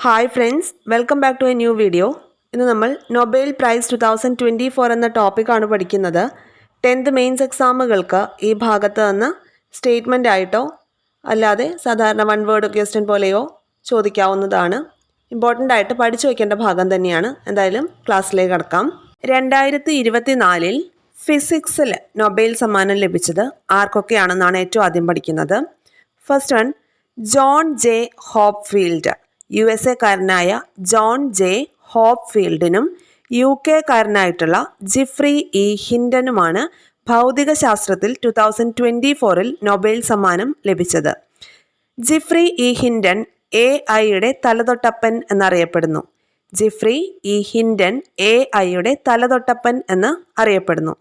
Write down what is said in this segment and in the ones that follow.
Hi friends, welcome back to a new video. ഇന്ന് നമ്മൾ Nobel prize 2024 എന്ന ടോപ്പിക്കാണ് പഠിക്കുന്നത്. 10th മെയിൻസ് എക്സാമുകൾക്ക് ഈ ഭാഗത്ത് നിന്ന് സ്റ്റേറ്റ്മെൻ്റ് ആയിട്ടോ അല്ലാതെ സാധാരണ വൺ വേർഡ് ക്വസ്റ്റ്യൻ പോലെയോ ചോദിക്കാവുന്നതാണ്. ഇമ്പോർട്ടൻ്റ് ആയിട്ട് പഠിച്ചു വയ്ക്കേണ്ട ഭാഗം തന്നെയാണ്. എന്തായാലും ക്ലാസ്സിലേക്ക് കടക്കാം. 2024 ഫിസിക്സിൽ നൊബേൽ സമ്മാനം ലഭിച്ചത് ആർക്കൊക്കെയാണെന്നാണ് ഏറ്റവും ആദ്യം പഠിക്കുന്നത്. First one, John J Hopfield. USA-കാരനായ ജോൺ ജെ ഹോപ്ഫീൽഡിനും UK-കാരനായിട്ടുള്ള ജിഫ്രി ഇ ഹിൻഡനുമാണ് ഭൗതികശാസ്ത്രത്തിൽ 2024 നൊബേൽ സമ്മാനം ലഭിച്ചത്. ജിഫ്രി ഇ ഹിൻഡൻ AI-യുടെ തലതൊട്ടപ്പൻ എന്നറിയപ്പെടുന്നു. ജിഫ്രി ഇ ഹിൻഡൻ AI-യുടെ തലതൊട്ടപ്പൻ എന്ന് അറിയപ്പെടുന്നു.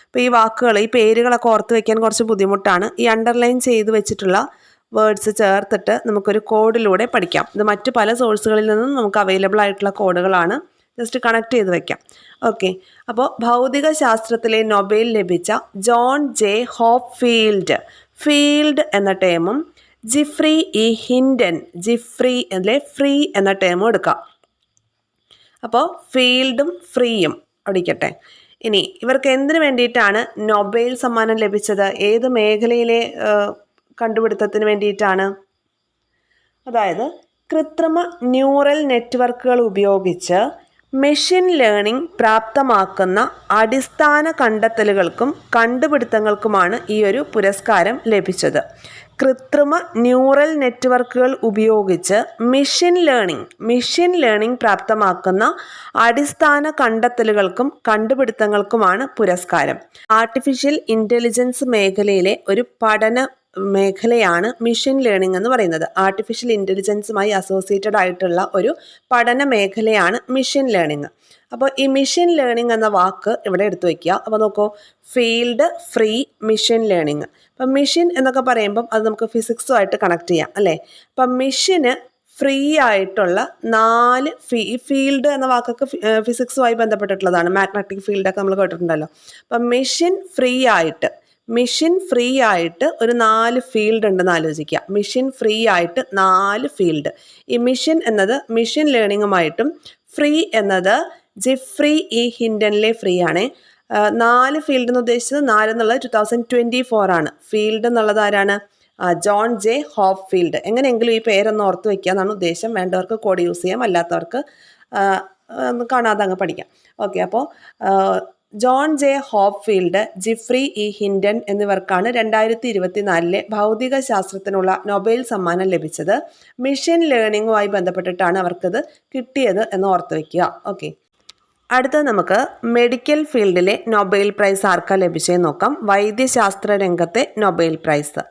അപ്പോൾ ഈ വാക്കുകൾ, ഈ പേരുകളൊക്കെ ഓർത്ത് വയ്ക്കാൻ കുറച്ച് ബുദ്ധിമുട്ടാണ്. ഈ അണ്ടർലൈൻ ചെയ്ത് വെച്ചിട്ടുള്ള വേർഡ്സ് ചേർത്തിട്ട് നമുക്കൊരു കോഡിലൂടെ പഠിക്കാം. ഇത് മറ്റ് പല സോഴ്സുകളിൽ നിന്നും നമുക്ക് അവൈലബിൾ ആയിട്ടുള്ള കോഡുകളാണ്. ജസ്റ്റ് കണക്ട് ചെയ്ത് വയ്ക്കാം. ഓക്കെ, അപ്പോൾ ഭൗതിക ശാസ്ത്രത്തിലെ നൊബേൽ ലഭിച്ച ജോൺ ജെ ഹോപ്ഫീൽഡ്, ഫീൽഡ് എന്ന ടേമും ജിഫ്രി ഇ ഹിൻഡൻ, ജിഫ്രി അല്ലെ ഫ്രീ എന്ന ടേമും എടുക്കാം. അപ്പോൾ ഫീൽഡും ഫ്രീയും അടിക്കട്ടെ. ഇനി ഇവർക്ക് എന്തിനു വേണ്ടിയിട്ടാണ് നൊബേൽ സമ്മാനം ലഭിച്ചത്? ഏത് മേഖലയിലെ കണ്ടുപിടുത്തത്തിന് വേണ്ടിയിട്ടാണ്? അതായത് കൃത്രിമ ന്യൂറൽ നെറ്റ്വർക്കുകൾ ഉപയോഗിച്ച് മെഷീൻ ലേണിംഗ് പ്രാപ്തമാക്കുന്ന അടിസ്ഥാന കണ്ടെത്തലുകൾക്കും കണ്ടുപിടുത്തങ്ങൾക്കുമാണ് ഈ ഒരു പുരസ്കാരം ലഭിച്ചത്. കൃത്രിമ ന്യൂറൽ നെറ്റ്വർക്കുകൾ ഉപയോഗിച്ച് മെഷീൻ ലേണിംഗ് പ്രാപ്തമാക്കുന്ന അടിസ്ഥാന കണ്ടെത്തലുകൾക്കും കണ്ടുപിടുത്തങ്ങൾക്കുമാണ് പുരസ്കാരം. ആർട്ടിഫിഷ്യൽ ഇൻ്റലിജൻസ് മേഖലയിലെ ഒരു പഠന മേഖലയാണ് മെഷീൻ ലേണിംഗ് എന്ന് പറയുന്നത്. ആർട്ടിഫിഷ്യൽ ഇൻ്റലിജൻസുമായി അസോസിയേറ്റഡ് ആയിട്ടുള്ള ഒരു പഠന മേഖലയാണ് മെഷീൻ ലേണിംഗ്. അപ്പോൾ ഈ മെഷീൻ ലേണിംഗ് എന്ന വാക്ക് ഇവിടെ എടുത്തു വയ്ക്കുക. അപ്പോൾ നോക്കൂ, ഫീൽഡ്, ഫ്രീ, മെഷീൻ ലേണിംഗ്. അപ്പം മെഷീൻ എന്നൊക്കെ പറയുമ്പം അത് നമുക്ക് ഫിസിക്സുമായിട്ട് കണക്ട് ചെയ്യാം അല്ലേ. അപ്പം മെഷീന് ഫ്രീ ആയിട്ടുള്ള 4 ഫീൽഡ് എന്ന വാക്കൊക്കെ ഫിസിക്സുമായി ബന്ധപ്പെട്ടിട്ടുള്ളതാണ്. മാഗ്നറ്റിക് ഫീൽഡൊക്കെ നമ്മൾ കേട്ടിട്ടുണ്ടല്ലോ. അപ്പം മെഷീൻ ഫ്രീ ആയിട്ട് ഒരു 4 ഫീൽഡ് ഉണ്ടെന്ന് ആലോചിക്കുക. മെഷീൻ ഫ്രീ ആയിട്ട് 4 ഫീൽഡ്. ഈ മെഷീൻ എന്നത് മെഷീൻ ലേണിങ്ങുമായിട്ടും ഫ്രീ എന്നത് ജിഫ്രി ഇ ഹിൻഡനിലെ ഫ്രീ ആണ്. 4 ഫീൽഡ് എന്ന് ഉദ്ദേശിച്ചത് 4 എന്നുള്ളത് 2024 ആണ്. ഫീൽഡ് എന്നുള്ളത് ആരാണ്? John J Hopfield. എങ്ങനെയെങ്കിലും ഈ പേരൊന്ന് ഓർത്ത് വയ്ക്കുക എന്നാണ് ഉദ്ദേശം. വേണ്ടവർക്ക് കോഡ് യൂസ് ചെയ്യാം, അല്ലാത്തവർക്ക് കാണാതെ അങ്ങ് പഠിക്കാം. ഓക്കെ, അപ്പോൾ John J Hopfield, Jifri E Hindon എന്നിവർക്കാണ് 2024 ഭൗതിക ശാസ്ത്രത്തിനുള്ള നൊബേൽ സമ്മാനം ലഭിച്ചത്. മെഷീൻ ലേണിംഗുമായി ബന്ധപ്പെട്ടിട്ടാണ് അവർക്കത് കിട്ടിയത് എന്ന് ഓർത്ത് വയ്ക്കുക. ഓക്കെ, അടുത്തത് നമുക്ക് മെഡിക്കൽ ഫീൽഡിലെ നൊബേൽ പ്രൈസ് ആർക്കാ ലഭിച്ചതെന്ന് നോക്കാം. വൈദ്യശാസ്ത്ര രംഗത്തെ നൊബേൽ പ്രൈസ്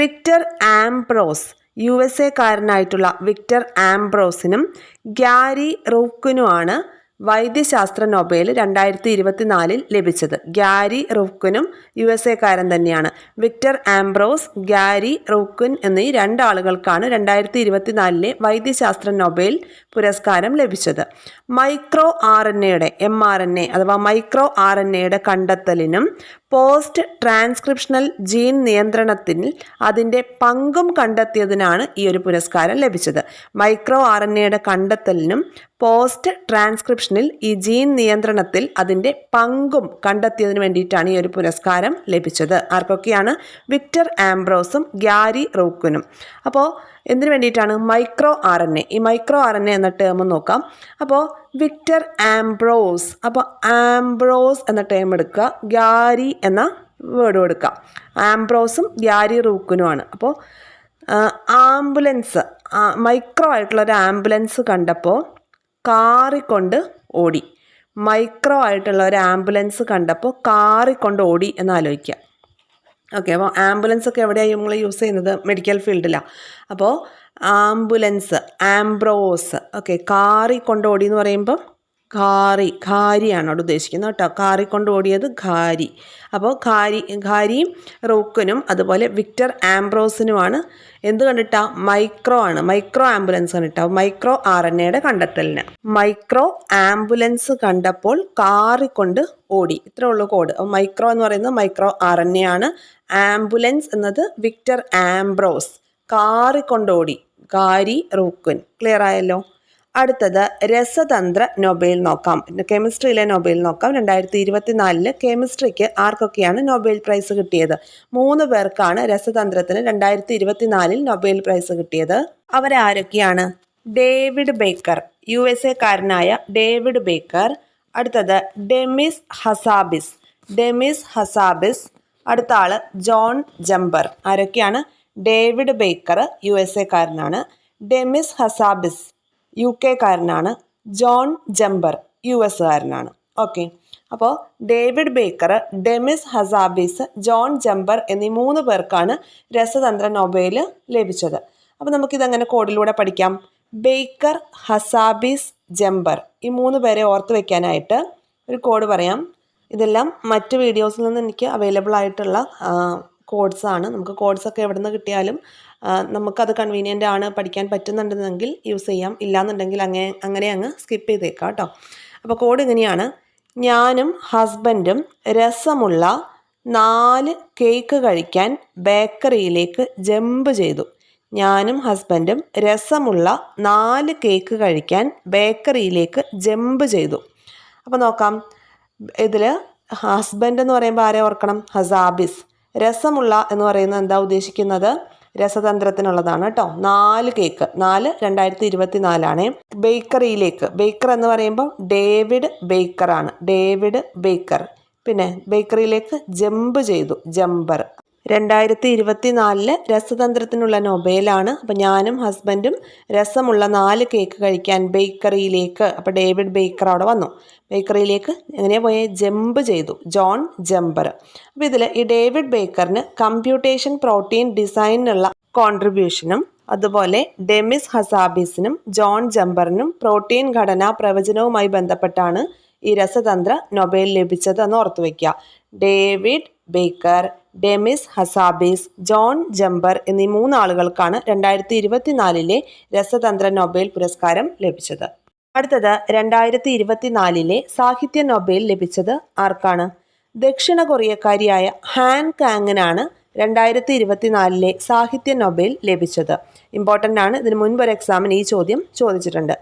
വിക്ടർ ആംബ്രോസ്, USA-കാരനായിട്ടുള്ള വിക്ടർ ആംബ്രോസിനും ഗ്യാരി റൂക്കിനുമാണ് വൈദ്യശാസ്ത്ര നൊബേൽ 2024 ലഭിച്ചത്. ഗ്യാരി റൂക്കിനും USA-കാരൻ തന്നെയാണ്. വിക്ടർ ആംബ്രോസ്, ഗ്യാരി റൂക്കിൻ എന്നീ 2 ആളുകൾക്കാണ് 2024 വൈദ്യശാസ്ത്ര നൊബേൽ പുരസ്കാരം ലഭിച്ചത്. മൈക്രോ RNA അഥവാ മൈക്രോ RNA കണ്ടെത്തലിനും പോസ്റ്റ് ട്രാൻസ്ക്രിപ്ഷണൽ ജീൻ നിയന്ത്രണത്തിൽ അതിൻ്റെ പങ്കും കണ്ടെത്തിയതിനാണ് ഈ ഒരു പുരസ്കാരം ലഭിച്ചത്. മൈക്രോ RNA കണ്ടെത്തലിനും പോസ്റ്റ് ട്രാൻസ്ക്രിപ്ഷനിൽ ഈ ജീൻ നിയന്ത്രണത്തിൽ അതിൻ്റെ പങ്കും കണ്ടെത്തിയതിന് വേണ്ടിയിട്ടാണ് ഈ ഒരു പുരസ്കാരം ലഭിച്ചത്. ആർക്കൊക്കെയാണ്? വിക്ടർ ആംബ്രോസും ഗ്യാരി റൂക്കിനും. അപ്പോൾ എന്തിനു വേണ്ടിയിട്ടാണ്? Micro RNA. ഈ മൈക്രോ RNA എന്ന ടേം നോക്കാം. അപ്പോൾ വിക്ടർ ആംബ്രോസ്, അപ്പോൾ ആംബ്രോസ് എന്ന ടേം എടുക്കുക, ഗ്യാരി എന്ന വേർഡും എടുക്കുക. ആംബ്രോസും ഗ്യാരി റൂക്കിനുമാണ്. അപ്പോൾ ആംബുലൻസ്, മൈക്രോ ആയിട്ടുള്ള ഒരു ആംബുലൻസ് കണ്ടപ്പോൾ കാറിക്കൊണ്ട് ഓടി. മൈക്രോ ആയിട്ടുള്ള ഒരു ആംബുലൻസ് കണ്ടപ്പോൾ കാറിക്കൊണ്ട് ഓടി എന്ന് ആലോചിക്കുക. ഓക്കെ, അപ്പോൾ ആംബുലൻസ് ഒക്കെ എവിടെയാണ് നമ്മൾ യൂസ് ചെയ്യുന്നത്? മെഡിക്കൽ ഫീൽഡിലാണ്. അപ്പോൾ ആംബുലൻസ്, ആംബ്രോസ്. ഓക്കെ, കാറി കൊണ്ടോടി എന്ന് പറയുമ്പോൾ ഖാരിയാണ് അവിടെ ഉദ്ദേശിക്കുന്നത് കേട്ടോ. കാറിക്കൊണ്ട് ഓടിയത് ഖാരി. അപ്പോൾ ഖാരിയും റൂക്കിനും അതുപോലെ വിക്ടർ ആംബ്രോസിനുമാണ് എന്ത് കണ്ടിട്ടാ? മൈക്രോ ആംബുലൻസ് കണ്ടിട്ടാ. Micro RNA കണ്ടെത്തലിന്. മൈക്രോ ആംബുലൻസ് കണ്ടപ്പോൾ കാറിക്കൊണ്ട് ഓടി. ഇത്രേ ഉള്ളൂ കോഡ്. മൈക്രോ എന്ന് പറയുന്നത് മൈക്രോ RNA ആണ്. ആംബുലൻസ് എന്നത് വിക്ടർ ആംബ്രോസ്. കാറിക്കൊണ്ടോടി, ഖാരി റൂക്കിൻ. ക്ലിയർ ആയല്ലോ? അടുത്തത് രസതന്ത്ര നൊബേൽ നോക്കാം. കെമിസ്ട്രിയിലെ നൊബേൽ നോക്കാം. 2024 കെമിസ്ട്രിക്ക് ആർക്കൊക്കെയാണ് നൊബേൽ പ്രൈസ് കിട്ടിയത്? 3 പേർക്കാണ് രസതന്ത്രത്തിന് 2024 നൊബേൽ പ്രൈസ് കിട്ടിയത്. അവരാരൊക്കെയാണ്? ഡേവിഡ് ബേക്കർ, USA കാരനായ ഡേവിഡ് ബേക്കർ. അടുത്തത് ഡെമിസ് ഹസാബിസ്. അടുത്ത ആള് ജോൺ ജംബർ. ആരൊക്കെയാണ്? ഡേവിഡ് ബേക്കർ USA കാരനാണ്. ഡെമിസ് ഹസാബിസ് UK കാരനാണ്. ജോൺ ജംബർ US കാരനാണ്. ഓക്കെ, അപ്പോൾ David Baker, Demis Hassabis, John Jumper എന്നീ 3 പേർക്കാണ് രസതന്ത്ര നൊബേൽ ലഭിച്ചത്. അപ്പോൾ നമുക്കിതങ്ങനെ കോഡിലൂടെ പഠിക്കാം. ബേക്കർ, ഹസാബിസ്, ജംബർ, ഈ 3 പേരെ ഓർത്ത് വയ്ക്കാനായിട്ട് ഒരു കോഡ് പറയാം. ഇതെല്ലാം മറ്റ് വീഡിയോസിൽ നിന്ന് എനിക്ക് അവൈലബിൾ ആയിട്ടുള്ള കോഡ്സാണ്. നമുക്ക് കോഡ്സൊക്കെ എവിടെ നിന്ന് കിട്ടിയാലും നമുക്കത് കൺവീനിയൻ്റ് ആണ്, പഠിക്കാൻ പറ്റുന്നുണ്ടെന്നെങ്കിൽ യൂസ് ചെയ്യാം, ഇല്ലാന്നുണ്ടെങ്കിൽ അങ്ങനെ അങ്ങ് സ്കിപ്പ് ചെയ്തേക്കാം കേട്ടോ. അപ്പോൾ കോഡ് ഇങ്ങനെയാണ്: ഞാനും ഹസ്ബൻഡും രസമുള്ള 4 കേക്ക് കഴിക്കാൻ ബേക്കറിയിലേക്ക് ജമ്പ് ചെയ്തു. ഞാനും ഹസ്ബൻഡും രസമുള്ള 4 കേക്ക് കഴിക്കാൻ ബേക്കറിയിലേക്ക് ജമ്പ് ചെയ്തു. അപ്പോൾ നോക്കാം, ഇതിൽ ഹസ്ബൻഡ് എന്ന് പറയുമ്പോൾ ആരെ ഓർക്കണം? ഹസാബിസ്. രസമുള്ള എന്ന് പറയുന്നത് എന്താ ഉദ്ദേശിക്കുന്നത്? രസതന്ത്രത്തിനുള്ളതാണ് കേട്ടോ. 4 കേക്ക്, 4 2024 ബേക്കറിയിലേക്ക്. ബേക്കർ എന്ന് പറയുമ്പോൾ ഡേവിഡ് ബേക്കറാണ്. David Baker. പിന്നെ ബേക്കറിയിലേക്ക് ജമ്പ് ചെയ്തു, ജംബർ. 2024 രസതന്ത്രത്തിനുള്ള നൊബേലാണ്. അപ്പം ഞാനും ഹസ്ബൻഡും രസമുള്ള 4 കേക്ക് കഴിക്കാൻ ബേക്കറിയിലേക്ക്. അപ്പോൾ ഡേവിഡ് ബേക്കർ അവിടെ വന്നു. ബേക്കറിയിലേക്ക് എങ്ങനെയാണ് പോയെ? ജമ്പ് ചെയ്തു, ജോൺ ജംബർ. അപ്പോൾ ഇതിൽ ഈ ഡേവിഡ് ബേക്കറിന് കമ്പ്യൂട്ടേഷൻ പ്രോട്ടീൻ ഡിസൈനിനുള്ള കോൺട്രിബ്യൂഷനും അതുപോലെ ഡെമിസ് ഹസാബിസിനും ജോൺ ജംബറിനും പ്രോട്ടീൻ ഘടനാ പ്രവചനവുമായി ബന്ധപ്പെട്ടാണ് ഈ രസതന്ത്ര നൊബേൽ ലഭിച്ചത് എന്ന് ഓർത്തു വയ്ക്കുക. David Baker, Demis Hassabis, John Jumper എന്നീ 3 ആളുകൾക്കാണ് 2024 രസതന്ത്ര നൊബേൽ പുരസ്കാരം ലഭിച്ചത്. അടുത്തത് 2024 സാഹിത്യ നൊബേൽ ലഭിച്ചത് ആർക്കാണ്? ദക്ഷിണ കൊറിയക്കാരിയായ ഹാൻ കാങ്ങിനാണ് 2024 സാഹിത്യ നൊബേൽ ലഭിച്ചത്. ഇമ്പോർട്ടൻ്റ് ആണ്. ഇതിന് മുൻപ് ഒരു എക്സാമിന് ഈ ചോദ്യം ചോദിച്ചിട്ടുണ്ട്.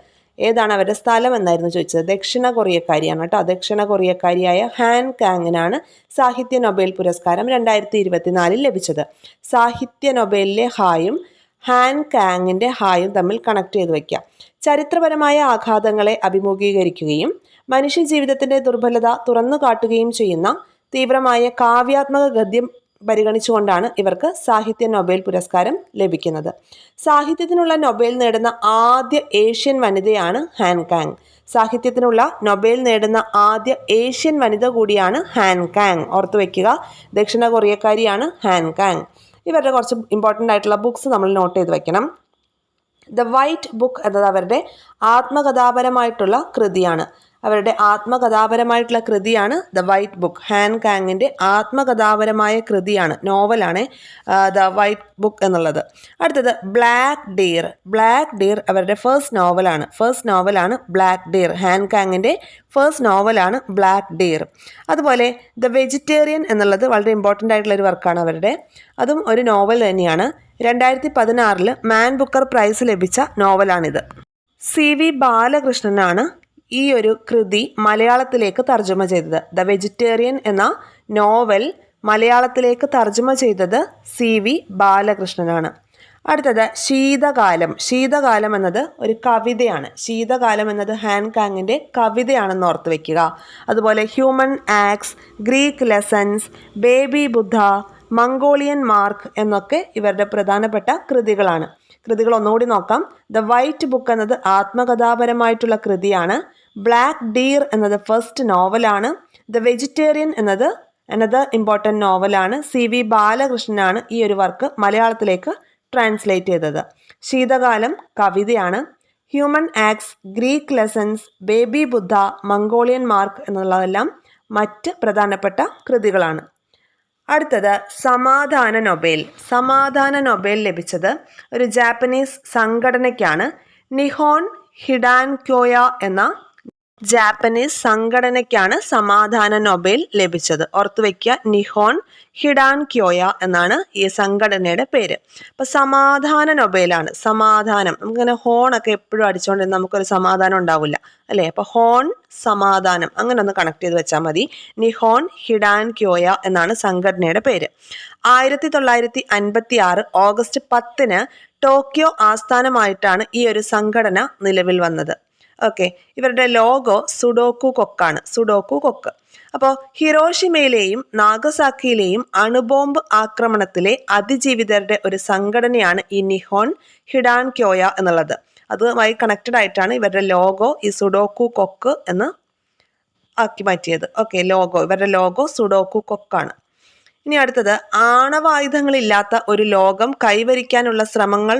ഏതാണ് അവരുടെ സ്ഥലം എന്നായിരുന്നു ചോദിച്ചത്. ദക്ഷിണ കൊറിയക്കാരിയാണ് കേട്ടോ. ദക്ഷിണ കൊറിയക്കാരിയായ ഹാൻ കാങ്ങിനാണ് സാഹിത്യ നൊബേൽ പുരസ്കാരം 2024 ലഭിച്ചത്. സാഹിത്യ നൊബേലിലെ ഹായും ഹാൻ കാങ്ങിൻ്റെ ഹായും തമ്മിൽ കണക്ട് ചെയ്ത് വയ്ക്കാം. ചരിത്രപരമായ ആഘാതങ്ങളെ അഭിമുഖീകരിക്കുകയും മനുഷ്യജീവിതത്തിൻ്റെ ദുർബലത തുറന്നു കാട്ടുകയും ചെയ്യുന്ന തീവ്രമായ കാവ്യാത്മക ഗദ്യം പരിഗണിച്ചുകൊണ്ടാണ് ഇവർക്ക് സാഹിത്യ നൊബേൽ പുരസ്കാരം ലഭിക്കുന്നത്. സാഹിത്യത്തിനുള്ള നൊബേൽ നേടുന്ന ആദ്യ ഏഷ്യൻ വനിതയാണ് ഹാൻ കാങ്. സാഹിത്യത്തിനുള്ള നൊബേൽ നേടുന്ന ആദ്യ ഏഷ്യൻ വനിത കൂടിയാണ് ഹാൻ കാങ്. ഓർത്തു വയ്ക്കുക, ദക്ഷിണ കൊറിയക്കാരിയാണ് ഹാൻ കാങ്. ഇവരുടെ കുറച്ച് ഇമ്പോർട്ടൻ്റ് ആയിട്ടുള്ള ബുക്സ് നമ്മൾ നോട്ട് ചെയ്ത് വയ്ക്കണം. ദ വൈറ്റ് ബുക്ക് എന്നത് അവരുടെ ആത്മകഥാപരമായിട്ടുള്ള കൃതിയാണ്. അവരുടെ ആത്മകഥാപരമായിട്ടുള്ള കൃതിയാണ് ദ വൈറ്റ് ബുക്ക്. ഹാൻ കാങ്ങിൻ്റെ ആത്മകഥാപരമായ കൃതിയാണ്, നോവലാണ് ദ വൈറ്റ് ബുക്ക് എന്നുള്ളത്. അടുത്തത് ബ്ലാക്ക് ഡിയർ അവരുടെ ഫസ്റ്റ് നോവലാണ് ബ്ലാക്ക് ഡിയർ. ഹാൻ കാങ്ങിൻ്റെ ഫസ്റ്റ് നോവലാണ് ബ്ലാക്ക് ഡിയർ. അതുപോലെ ദ വെജിറ്റേറിയൻ എന്നുള്ളത് വളരെ ഇമ്പോർട്ടൻ്റ് ആയിട്ടുള്ള ഒരു വർക്കാണ് അവരുടെ. അതും ഒരു നോവൽ തന്നെയാണ്. 2016 മാൻ ബുക്കർ പ്രൈസ് ലഭിച്ച നോവലാണിത്. CV ബാലകൃഷ്ണനാണ് ഈ ഒരു കൃതി മലയാളത്തിലേക്ക് തർജ്ജമ ചെയ്തത്. ദ വെജിറ്റേറിയൻ എന്ന നോവൽ മലയാളത്തിലേക്ക് തർജ്ജമ ചെയ്തത് CV ബാലകൃഷ്ണനാണ്. അടുത്തത് ശീതകാലം എന്നത് ഒരു കവിതയാണ്. ശീതകാലം എന്നത് ഹാൻ കാങ്ങിൻ്റെ കവിതയാണെന്ന് ഓർത്ത് വയ്ക്കുക. അതുപോലെ human acts, Greek lessons, baby Buddha, Mongolian mark എന്നൊക്കെ ഇവരുടെ പ്രധാനപ്പെട്ട കൃതികളാണ്. കൃതികൾ ഒന്നുകൂടി നോക്കാം. ദ വൈറ്റ് ബുക്ക് എന്നത് ആത്മകഥാപരമായിട്ടുള്ള കൃതിയാണ്. ബ്ലാക്ക് ഡിയർ എന്നത് ഫസ്റ്റ് നോവലാണ്. ദ വെജിറ്റേറിയൻ എന്നത് അനദർ ഇമ്പോർട്ടൻ്റ് നോവലാണ്. CV ബാലകൃഷ്ണനാണ് ഈ ഒരു വർക്ക് മലയാളത്തിലേക്ക് ട്രാൻസ്ലേറ്റ് ചെയ്തത്. ശീതകാലം കവിതയാണ്. Human acts, Greek lessons, baby Buddha, Mongolian mark എന്നുള്ളതെല്ലാം മറ്റ് പ്രധാനപ്പെട്ട കൃതികളാണ്. അടുത്തത് സമാധാന നൊബേൽ ലഭിച്ചത് ഒരു ജാപ്പനീസ് സംഘടനയ്ക്കാണ്. നിഹോൺ ഹിഡാൻക്യോയ എന്ന ജാപ്പനീസ് സംഘടനയ്ക്കാണ് സമാധാന നൊബേൽ ലഭിച്ചത്. ഓർത്തുവെക്കുക, നിഹോൺ ഹിഡാൻ ക്യോയ എന്നാണ് ഈ സംഘടനയുടെ പേര്. അപ്പൊ സമാധാന നൊബേലാണ്. സമാധാനം, നമുക്കിങ്ങനെ ഹോണൊക്കെ എപ്പോഴും അടിച്ചുകൊണ്ടിരുന്ന നമുക്കൊരു സമാധാനം ഉണ്ടാവില്ല അല്ലേ? അപ്പൊ ഹോൺ സമാധാനം, അങ്ങനെ ഒന്ന് കണക്ട് ചെയ്ത് വെച്ചാൽ മതി. നിഹോൺ ഹിഡാൻ ക്യോയ എന്നാണ് സംഘടനയുടെ പേര്. 1956 ഓഗസ്റ്റ് 10 ടോക്കിയോ ആസ്ഥാനമായിട്ടാണ് ഈ ഒരു സംഘടന നിലവിൽ വന്നത്. ഓക്കെ, ഇവരുടെ ലോഗോ സുഡോക്കു കൊക്കാണ്. സുഡോക്കു കൊക്ക്. അപ്പോൾ ഹിരോഷിമയിലെയും നാഗസാക്കിയിലെയും അണുബോംബ് ആക്രമണത്തിലെ അതിജീവിതരുടെ ഒരു സംഘടനയാണ് ഈ നിഹോൺ ഹിഡാൻ ക്യോയ എന്നുള്ളത്. അതുമായി കണക്റ്റഡ് ആയിട്ടാണ് ഇവരുടെ ലോഗോ ഈ സുഡോക്കു കൊക്ക് എന്ന് ആക്കി മാറ്റിയത്. ഓക്കെ, ഇവരുടെ ലോഗോ സുഡോക്കു കൊക്കാണ്. ഇനി അടുത്തത്, ആണവായുധങ്ങളില്ലാത്ത ഒരു ലോകം കൈവരിക്കാനുള്ള ശ്രമങ്ങൾ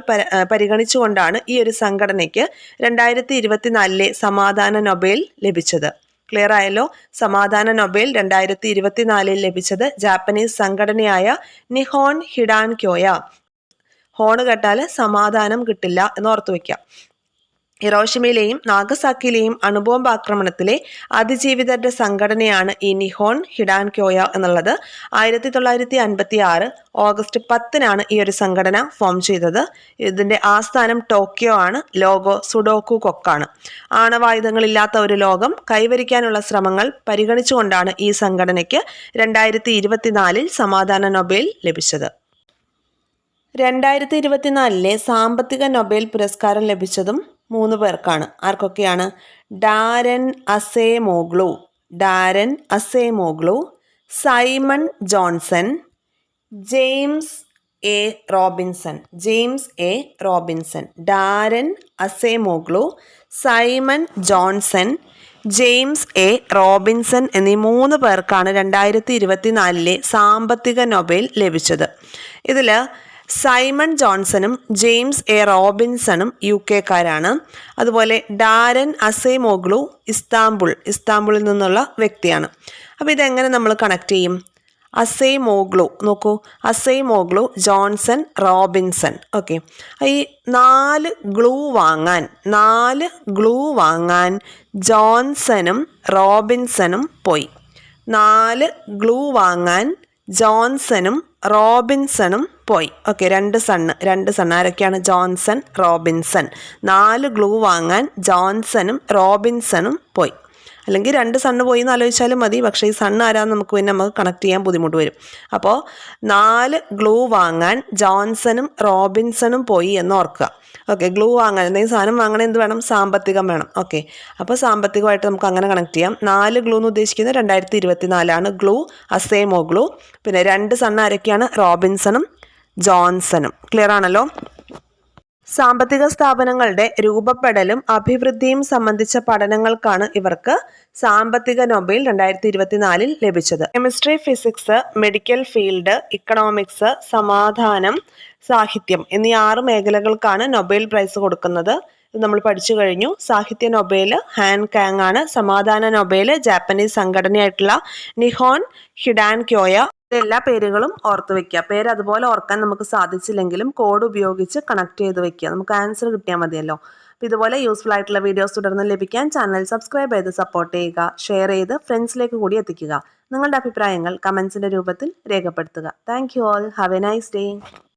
പരിഗണിച്ചുകൊണ്ടാണ് ഈ ഒരു സംഘടനയ്ക്ക് 2024 സമാധാന നൊബേൽ ലഭിച്ചത്. ക്ലിയർ ആയല്ലോ? സമാധാന നൊബേൽ 2024 ലഭിച്ചത് ജാപ്പനീസ് സംഘടനയായ നിഹോൺ ഹിഡാൻ ക്യോയ. ഹോണ് കേട്ടാൽ സമാധാനം കിട്ടില്ല എന്ന് ഓർത്തു വയ്ക്കാം. ഹിരോഷിമയിലെയും നാഗസാക്കിയിലെയും അണുബോംബ് ആക്രമണത്തിലെ അതിജീവിതരുടെ സംഘടനയാണ് ഈ നിഹോൺ ഹിഡാൻ ക്യോയ എന്നുള്ളത്. 1956 ഓഗസ്റ്റ് 10 ഈ ഒരു സംഘടന ഫോം ചെയ്തത്. ഇതിൻ്റെ ആസ്ഥാനം ടോക്കിയോ ആണ്. Logo sudoku കൊക്കാണ്. ആണവായുധങ്ങളില്ലാത്ത ഒരു ലോകം കൈവരിക്കാനുള്ള ശ്രമങ്ങൾ പരിഗണിച്ചുകൊണ്ടാണ് ഈ സംഘടനയ്ക്ക് 2024 സമാധാന നൊബേൽ ലഭിച്ചത്. 2024 സാമ്പത്തിക നൊബേൽ പുരസ്കാരം ലഭിച്ചതും 3 പേർക്കാണ്. ആർക്കൊക്കെയാണ്? Daron Acemoglu, Simon Johnson, James A Robinson. Daron Acemoglu, Simon Johnson, James A Robinson എന്നീ 3 പേർക്കാണ് 2024 സാമ്പത്തിക നൊബേൽ ലഭിച്ചത്. ഇതിൽ സൈമൺ ജോൺസണും ജെയിംസ് എ റോബിൻസണും UK-കാരാണ്. അതുപോലെ ഡാരൻ അസേമോഗ്ലു ഇസ്താംബുളിൽ നിന്നുള്ള വ്യക്തിയാണ്. അപ്പോൾ ഇതെങ്ങനെ നമ്മൾ കണക്ട് ചെയ്യും? അസേമോഗ്ലു നോക്കൂ, അസേമോഗ്ലു, ജോൺസൺ, റോബിൻസൺ. ഓക്കെ, ഈ 4 ഗ്ലൂ വാങ്ങാൻ ജോൺസണും റോബിൻസണും പോയി. 4 ഗ്ലൂ വാങ്ങാൻ ജോൺസണും റോബിൻസണും പോയി. ഓക്കെ, രണ്ട് സൺ ആരൊക്കെയാണ്? Johnson, Robinson. 4 ഗ്ലൂ വാങ്ങാൻ ജോൺസണും റോബിൻസണും പോയി. അല്ലെങ്കിൽ 2 സണ്ണ് പോയി എന്ന് ആലോചിച്ചാലും മതി. പക്ഷേ ഈ സണ്ണ് ആരാന്ന് നമുക്ക് കണക്ട് ചെയ്യാൻ ബുദ്ധിമുട്ട് വരും. അപ്പോൾ 4 ഗ്ലൂ വാങ്ങാൻ ജോൺസണും റോബിൻസണും പോയി എന്ന് ഓർക്കുക. ഓക്കെ, ഗ്ലൂ വാങ്ങാൻ, എന്തെങ്കിലും സാധനം വാങ്ങണേ എന്ത് വേണം? സാമ്പത്തികം വേണം. ഓക്കെ, അപ്പോൾ സാമ്പത്തികമായിട്ട് നമുക്ക് അങ്ങനെ കണക്ട് ചെയ്യാം. 4 ഗ്ലൂ എന്ന് ഉദ്ദേശിക്കുന്നത് 2024 ഗ്ലൂ, അസേമോഗ്ലു. പിന്നെ 2 സണ്ണ് ആരൊക്കെയാണ്? റോബിൻസണും ജോൺസണും. ക്ലിയർ ആണല്ലോ? സാമ്പത്തിക സ്ഥാപനങ്ങളുടെ രൂപപ്പെടലും അഭിവൃദ്ധിയും സംബന്ധിച്ച പഠനങ്ങൾക്കാണ് ഇവർക്ക് സാമ്പത്തിക നൊബേൽ 2024 ലഭിച്ചത്. Chemistry, physics, medical field, economics, സമാധാനം, സാഹിത്യം എന്നീ 6 മേഖലകൾക്കാണ് നൊബേൽ പ്രൈസ് കൊടുക്കുന്നത്. ഇത് നമ്മൾ പഠിച്ചു കഴിഞ്ഞു. സാഹിത്യ നൊബേൽ ഹാൻ കാങ് ആണ്. സമാധാന നൊബേൽ ജാപ്പനീസ് സംഘടനയായിട്ടുള്ള നിഹോൺ ഹിഡാൻ ക്യോയ. എല്ലാ പേരുകളും ഓർത്ത് വെക്കുക. പേര് അതുപോലെ ഓർക്കാൻ നമുക്ക് സാധിച്ചില്ലെങ്കിലും കോഡ് ഉപയോഗിച്ച് കണക്ട് ചെയ്ത് വെക്കുക. നമുക്ക് ആൻസർ കിട്ടിയാൽ മതിയല്ലോ. അപ്പോൾ ഇതുപോലെ യൂസ്ഫുൾ ആയിട്ടുള്ള വീഡിയോസ് തുടർന്ന് ലഭിക്കാൻ ചാനൽ സബ്സ്ക്രൈബ് ചെയ്ത് സപ്പോർട്ട് ചെയ്യുക. ഷെയർ ചെയ്ത് ഫ്രണ്ട്സിലേക്ക് കൂടി എത്തിക്കുക. നിങ്ങളുടെ അഭിപ്രായങ്ങൾ കമൻസിൻ്റെ രൂപത്തിൽ രേഖപ്പെടുത്തുക. Thank you all. Have A nice day.